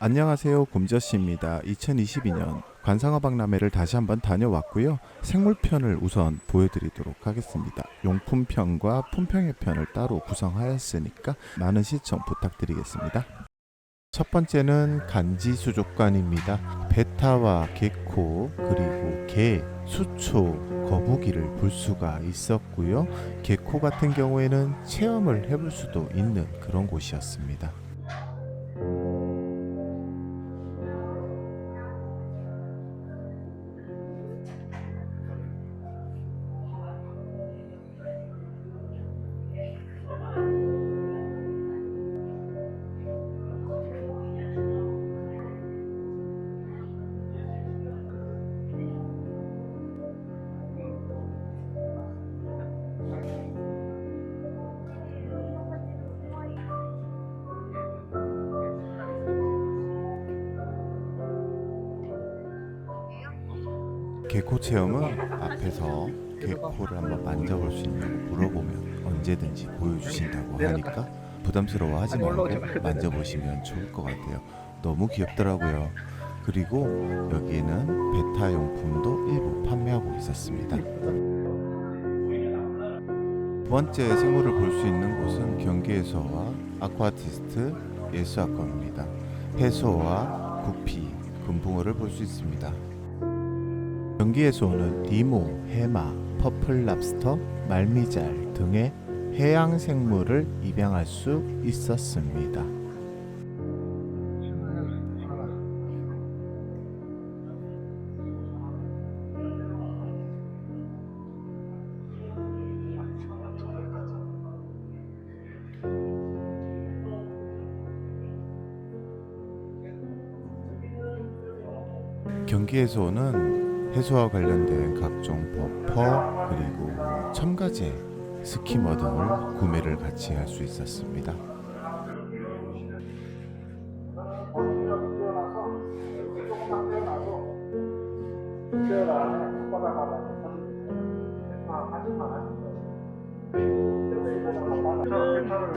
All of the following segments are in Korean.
안녕하세요, 곰저씨입니다. 2022년 관상어박람회를 다시 한번 다녀왔고요. 생물편을 우선 보여드리도록 하겠습니다. 용품편과 품평회 편을 따로 구성하였으니까 많은 시청 부탁드리겠습니다. 첫 번째는 간지수족관입니다. 베타와 개코, 그리고 개, 수초, 거북이를 볼 수가 있었고요. 개코 같은 경우에는 체험을 해볼 수도 있는 그런 곳이었습니다. 개코 체험은 앞에서 개코를 한번 만져볼 수 있냐고 물어보면 언제든지 보여주신다고 하니까 부담스러워하지 말고 만져보시면 좋을 것 같아요. 너무 귀엽더라고요. 그리고 여기에는 베타 용품도 일부 판매하고 있었습니다. 두 번째 생물을 볼 수 있는 곳은 경기해소와 아쿠아티스트 예수아쿠아입니다. 해소와 구피, 금붕어를 볼 수 있습니다. 경기에서는 디모, 해마, 퍼플 랍스터, 말미잘 등의 해양 생물을 입양할 수 있었습니다. 경기에서는 해수와 관련된 각종 버퍼 그리고 첨가제, 스키머 등을 구매를 같이 할 수 있었습니다.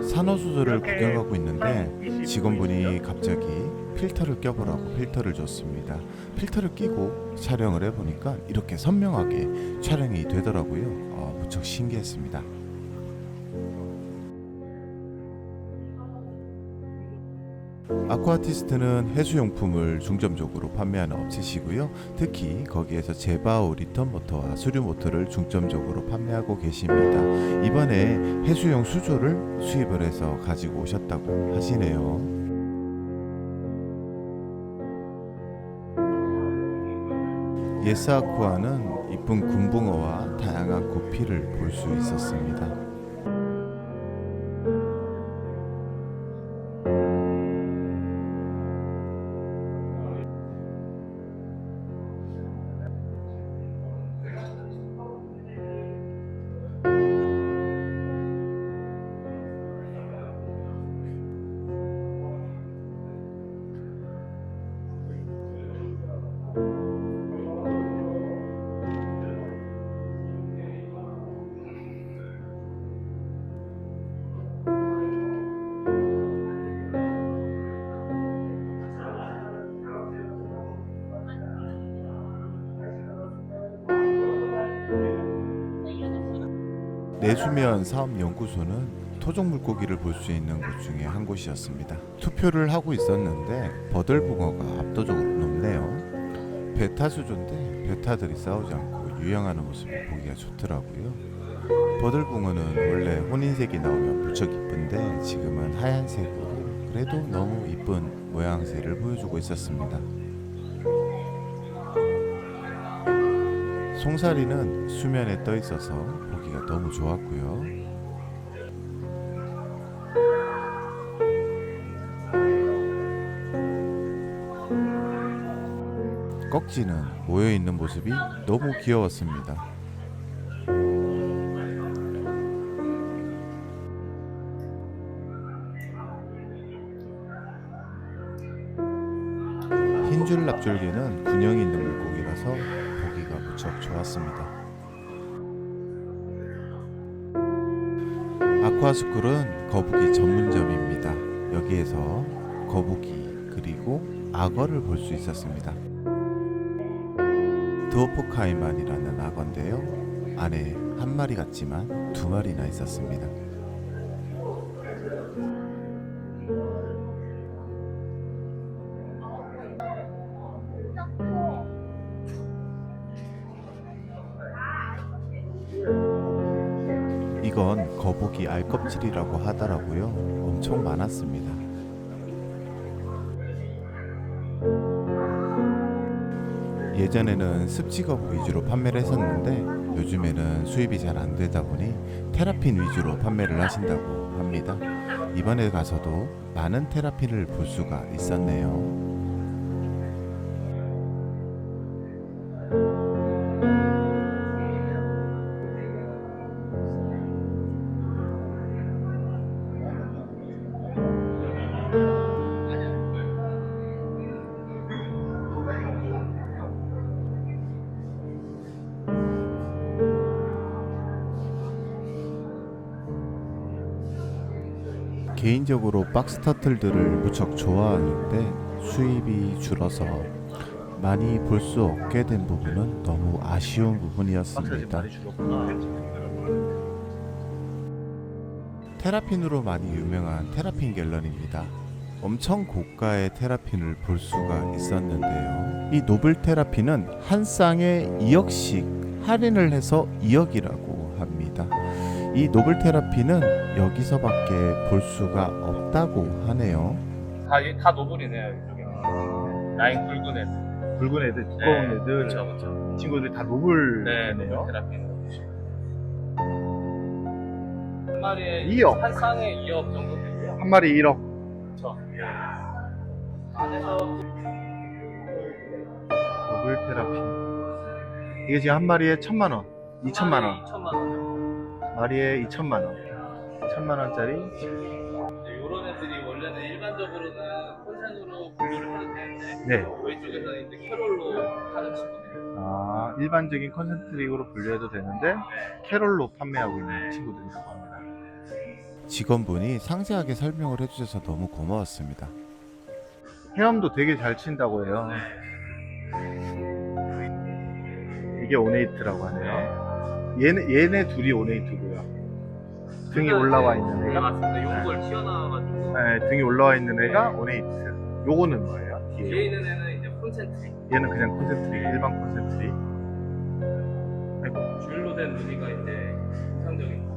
산호수조를 구경하고 있는데 직원분이 갑자기 필터를 껴보라고 필터를 줬습니다. 필터를 끼고 촬영을 해보니까 이렇게 선명하게 촬영이 되더라고요. 무척 신기했습니다. 아쿠아티스트는 해수용품을 중점적으로 판매하는 업체시고요. 특히 거기에서 제바오 리턴모터와 수류모터를 중점적으로 판매하고 계십니다. 이번에 해수용 수조를 수입을 해서 가지고 오셨다고 하시네요. 예스아쿠아는 이쁜 금붕어와 다양한 구피를 볼 수 있었습니다. 내수면 사업연구소는 토종 물고기를 볼 수 있는 곳 중에 한 곳이었습니다. 투표를 하고 있었는데 버들붕어가 압도적으로 높네요. 베타 수조인데 베타들이 싸우지 않고 유영하는 모습이 보기가 좋더라고요. 버들붕어는 원래 혼인색이 나오면 무척 이쁜데 지금은 하얀색으로 그래도 너무 이쁜 모양새를 보여주고 있었습니다. 송사리는 수면에 떠 있어서 보기가 너무 좋았고요. 꺽지는 모여 있는 모습이 너무 귀여웠습니다. 흰줄 납줄개는 군형이 있는 물고기라서 보기가 무척 좋았습니다. 아쿠아스쿨은 거북이 전문점입니다. 여기에서 거북이, 그리고 악어를 볼 수 있었습니다. 드워프 카이만이라는 악어인데요. 안에 한 마리 같지만 두 마리나 있었습니다. 이건 거북이 알껍질이라고 하더라고요. 엄청 많았습니다. 예전에는 습지거북 위주로 판매를 했었는데 요즘에는 수입이 잘 안 되다 보니 테라핀 위주로 판매를 하신다고 합니다. 이번에 가서도 많은 테라핀을 볼 수가 있었네요. 개인적으로 박스터틀들을 무척 좋아하는데 수입이 줄어서 많이 볼 수 없게 된 부분은 너무 아쉬운 부분이었습니다. 테라핀으로 많이 유명한 테라핀 갤런입니다. 엄청 고가의 테라핀을 볼 수가 있었는데요. 이 노블 테라핀은 한 쌍에 2억씩 할인을 해서 2억이라고 합니다. 이 노블 테라핀은 여기서밖에 볼 수가 없다고 하네요. 다 노블이네요, 이쪽에. 라인 굵은 애들. 붉은 애들, 두꺼운 네, 애들, 그렇죠. 이 친구들 다 노블. 네, 노블 테라핀. 한 마리에 2억. 한 쌍에 2억 정도 되고요. 한 마리 1억. 그렇죠. 안에서 노블 테라핀. 이게 지금 한 마리에 1,000만 원, 2천만 원. 2천만 원. 마리에 2천만 원. 1,000만 원짜리. 이런 애들이 원래는 일반적으로는 콘센으로 분류를 해도 되는데 네. 저희 쪽에서는 이제 캐롤로 하는 친구들. 아, 일반적인 컨센트릭으로 분류해도 되는데 캐롤로 판매하고 있는 친구들이라고 합니다. 직원분이 상세하게 설명을 해주셔서 너무 고마웠습니다. 헤엄도 되게 잘 친다고 해요. 이게 오네이트라고 하네요. 얘네 둘이 오네이트고요. 등이 올라와 있는 네, 애가, 맞습니다. 용골 튀어나와가지고 네, 등이 올라와 있는 애가 오네이트. 요거는 뭐예요? 뒤에 뒤에. 있는 애는 이제 콘센트릭. 얘는 그냥 콘센트릭, 일반 콘센트릭. 줄로 된 무늬가 이제 이상적인 거.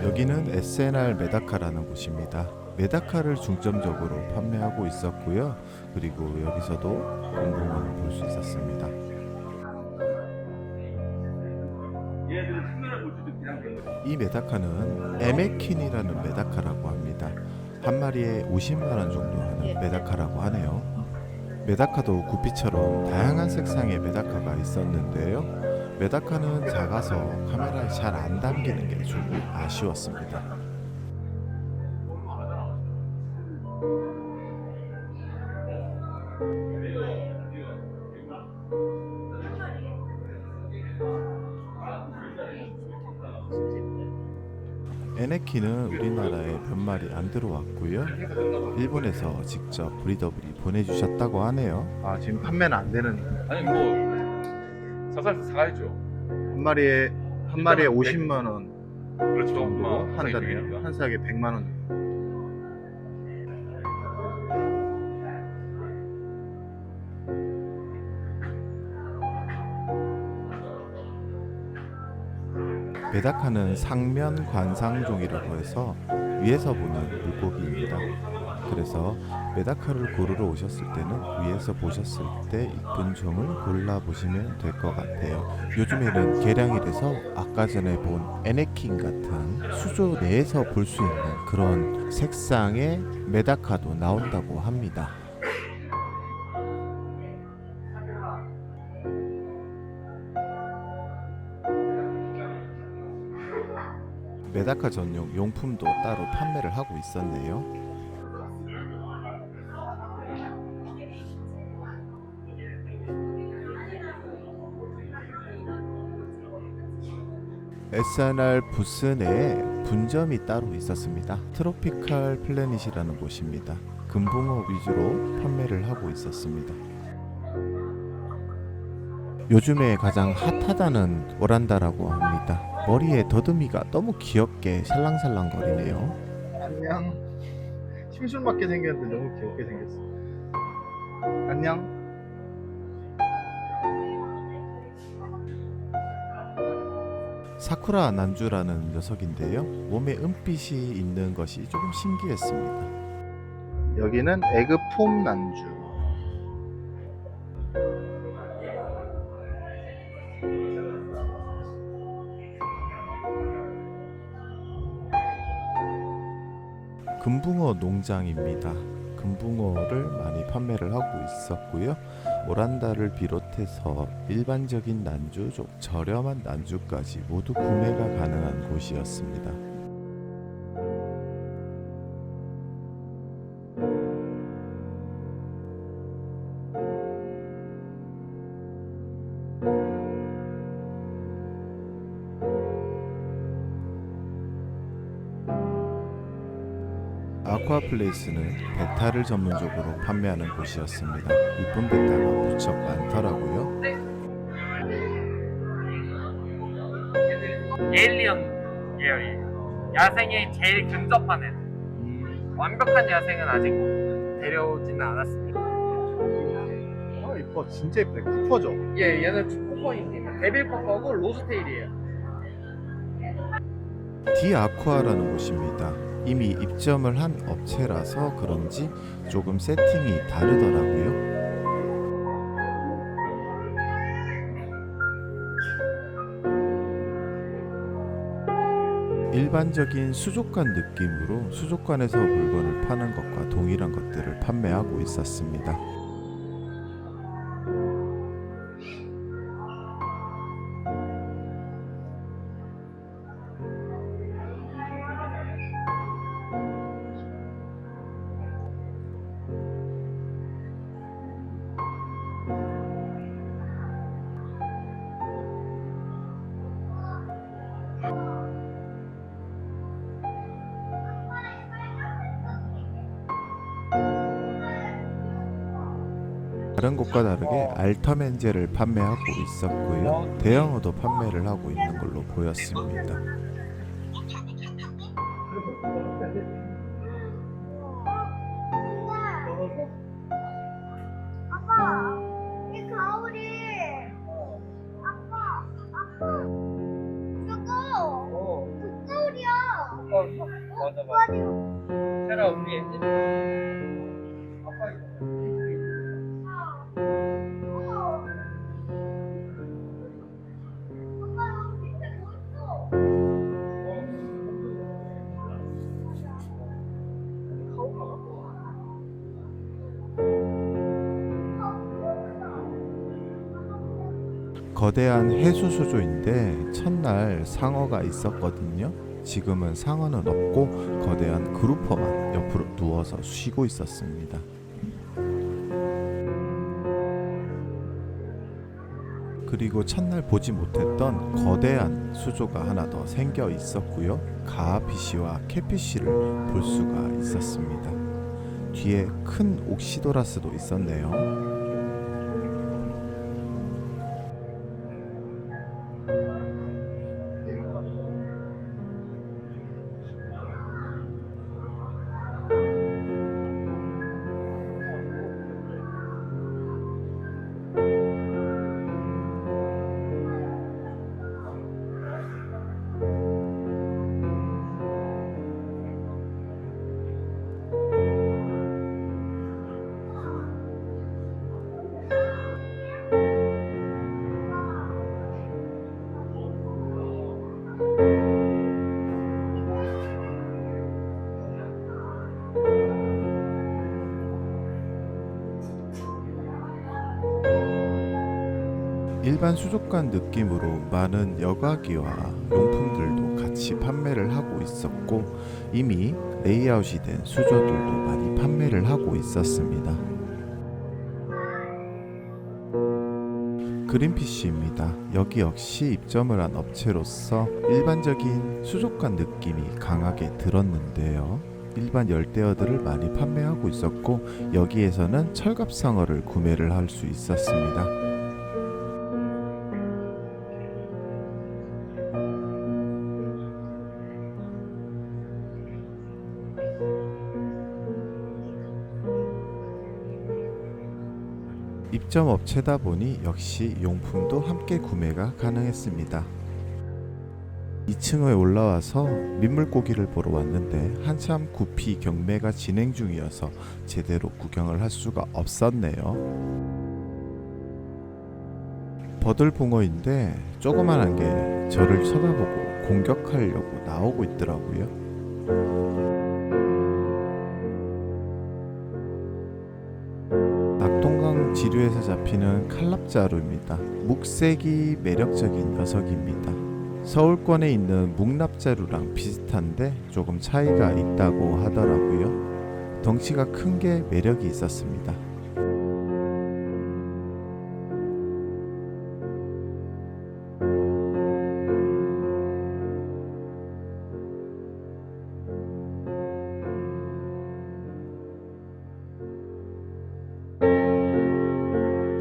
여기는 SNR 메다카라는 곳입니다. 메다카를 중점적으로 판매하고 있었고요. 그리고 여기서도 공룡을 볼 수 있었습니다. 이 메다카는 에메킨이라는 메다카라고 합니다. 한 마리에 50만 원 정도 하는 메다카라고 하네요. 메다카도 구피처럼 다양한 색상의 메다카가 있었는데요. 메다카는 작아서 카메라에 잘 안 담기는 게 조금 아쉬웠습니다. 에네키는 우리나라에 몇 마리 안 들어왔고요. 일본에서 직접 브리더분이 보내주셨다고 하네요. 아, 지금 판매는 안 되는. 아니 뭐 사살서 사가야죠. 한 마리에 50만 원 그렇죠. 정도 한다네요. 한 쌍에 100만 원. 메다카는 상면 관상종이라고 해서 위에서 보는 물고기입니다. 그래서 메다카를 고르러 오셨을 때는 위에서 보셨을 때 이쁜 종을 골라보시면 될 것 같아요. 요즘에는 개량이라서 아까 전에 본 에네킨 같은 수조 내에서 볼 수 있는 그런 색상의 메다카도 나온다고 합니다. 메다카 전용 용품도 따로 판매를 하고 있었네요. SNR 부스 내에 분점이 따로 있었습니다. 트로피칼 플래닛이라는 곳입니다. 금붕어 위주로 판매를 하고 있었습니다. 요즘에 가장 핫하다는 오란다라고 합니다. 머리에 더듬이가 너무 귀엽게 살랑살랑 거리네요. 안녕. 심술맞게 생겼는데 너무 귀엽게 생겼어. 안녕. 사쿠라 난주라는 녀석인데요. 몸에 은빛이 있는 것이 조금 신기했습니다. 여기는 에그폼 난주. 금붕어 농장입니다. 금붕어를 많이 판매를 하고 있었고요. 오란다를 비롯해서 일반적인 난주, 저렴한 난주까지 모두 구매가 가능한 곳이었습니다. 아쿠아플레이스는 베타를 전문적으로 판매하는 곳이었습니다. 이쁜 베타가 무척 많더라고요. 에일리언 계열이에요. 야생에 제일 근접한 애. 완벽한 야생은 아직 데려오지는 않았습니다. 이뻐. 진짜 이쁘네. 쿠퍼죠? 예, 얘는 두 포커입니다. 데빌 포커고 로스테일이에요. 디아쿠아라는 곳입니다. 이미 입점을 한 업체라서 그런지 조금 세팅이 다르더라고요. 일반적인 수족관 느낌으로 수족관에서 물건을 파는 것과 동일한 것들을 판매하고 있었습니다. 다른 곳과 다르게 알터맨젤을 판매하고 있었고요. 대형어도 판매를 하고 있는 걸로 보였습니다. 아빠, 이 가오리. 아빠, 저거 북가오리야. 맞아, 맞아. 테라 우리 엔진. 아빠 이거. 거대한 해수수조인데 첫날 상어가 있었거든요. 지금은 상어는 없고 거대한 그루퍼만 옆으로 누워서 쉬고 있었습니다. 그리고 첫날 보지 못했던 거대한 수조가 하나 더 생겨 있었고요. 가아피쉬와 캣피쉬를 볼 수가 있었습니다. 뒤에 큰 옥시도라스도 있었네요. 일반 수족관 느낌으로 많은 여과기와 용품들도 같이 판매를 하고 있었고 이미 레이아웃이 된 수조들도 많이 판매를 하고 있었습니다. 그린피쉬입니다. 여기 역시 입점을 한 업체로서 일반적인 수족관 느낌이 강하게 들었는데요. 일반 열대어들을 많이 판매하고 있었고 여기에서는 철갑상어를 구매를 할 수 있었습니다. 입점 업체다 보니 역시 용품도 함께 구매가 가능했습니다. 2층에 올라와서 민물고기를 보러 왔는데 한참 구피 경매가 진행 중이어서 제대로 구경을 할 수가 없었네요. 버들붕어인데 조그만한 게 저를 쳐다보고 공격하려고 나오고 있더라고요. 낙동강 지류에서 잡히는 칼납자루입니다. 묵색이 매력적인 녀석입니다. 서울권에 있는 묵납자루랑 비슷한데 조금 차이가 있다고 하더라고요. 덩치가 큰 게 매력이 있었습니다.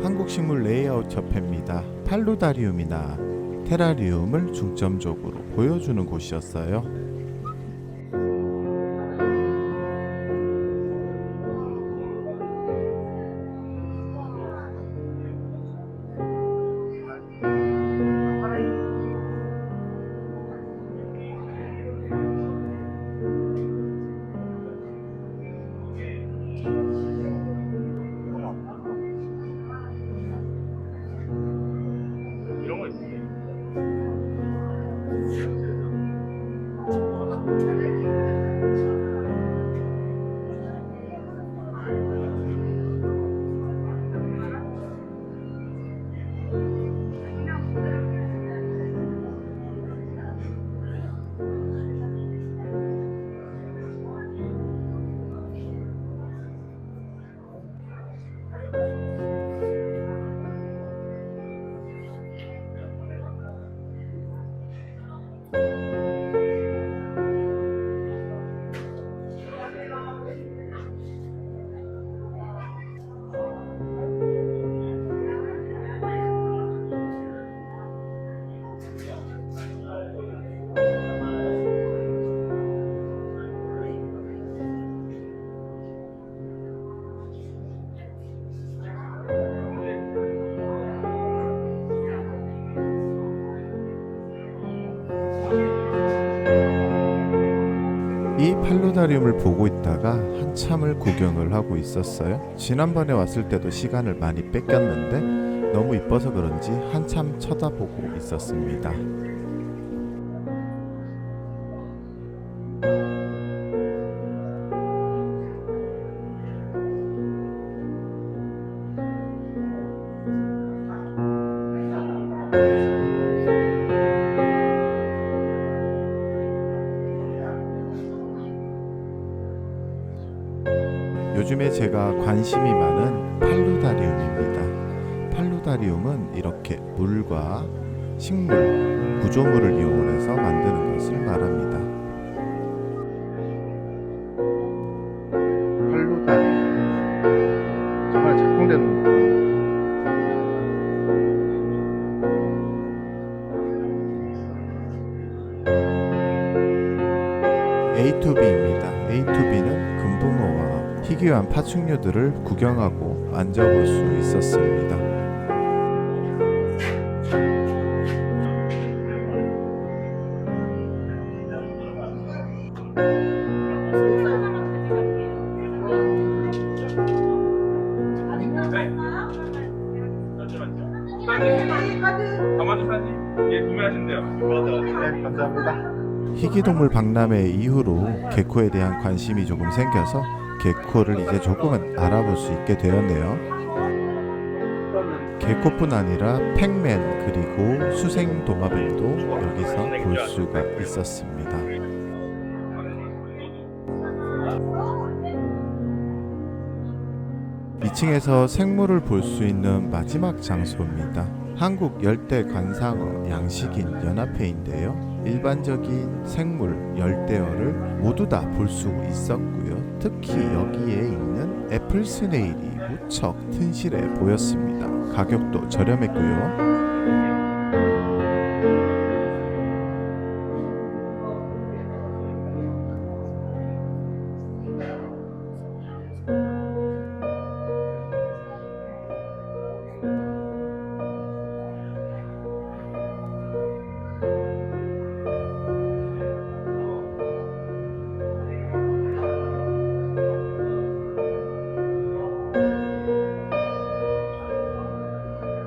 한국식물 레이아웃 협회입니다. 팔루다리움이나 테라리움을 중점적으로 보여주는 곳이었어요. 이런 거 있어요. 이 팔루다리움을 보고 있다가 한참을 구경을 하고 있었어요. 지난번에 왔을 때도 시간을 많이 뺏겼는데 너무 이뻐서 그런지 한참 쳐다보고 있었습니다. 요즘에 제가 관심이 많은 팔루다리움입니다. 팔루다리움은 이렇게 물과 식물, 구조물을 이용해서 만드는 것을 말합니다. 팔루다리 정말 작동되는 거. A2B입니다. A2B는 금붕어와 희귀한 파충류들을 구경하고 만져볼 수 있었습니다. 가마도 사진? 예, 구매하신대요. 네, 감사합니다. 희귀동물 박람회 이후로 개코에 대한 관심이 조금 생겨서 개코를 이제 조금은 알아볼 수 있게 되었네요. 개코뿐 아니라 팩맨 그리고 수생 도마뱀도 여기서 볼 수가 있었습니다. 2층에서 생물을 볼 수 있는 마지막 장소입니다. 한국 열대 관상어 양식인 연합회인데요. 일반적인 생물 열대어를 모두 다 볼 수 있었고요. 특히 여기에 있는 애플 스네일이 무척 튼실해 보였습니다. 가격도 저렴했고요.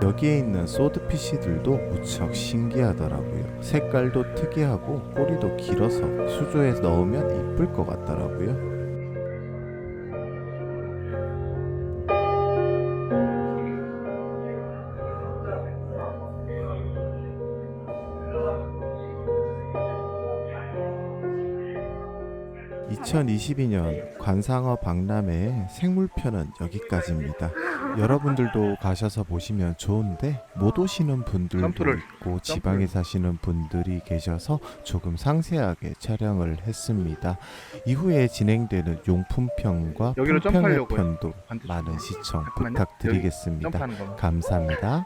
여기에 있는 소드피쉬들도 무척 신기하더라고요. 색깔도 특이하고 꼬리도 길어서 수조에 넣으면 이쁠 것 같더라고요. 2022년 관상어 박람회의 생물편은 여기까지입니다. 여러분들도 가셔서 보시면 좋은데 못 오시는 분들도 점프를. 있고 지방에 사시는 분들이 계셔서 조금 상세하게 촬영을 했습니다. 이후에 진행되는 용품편과 여기로 품평회 점프하려고요. 편도 반대쪽. 많은 시청 잠깐만요. 부탁드리겠습니다. 점프하는 거. 감사합니다.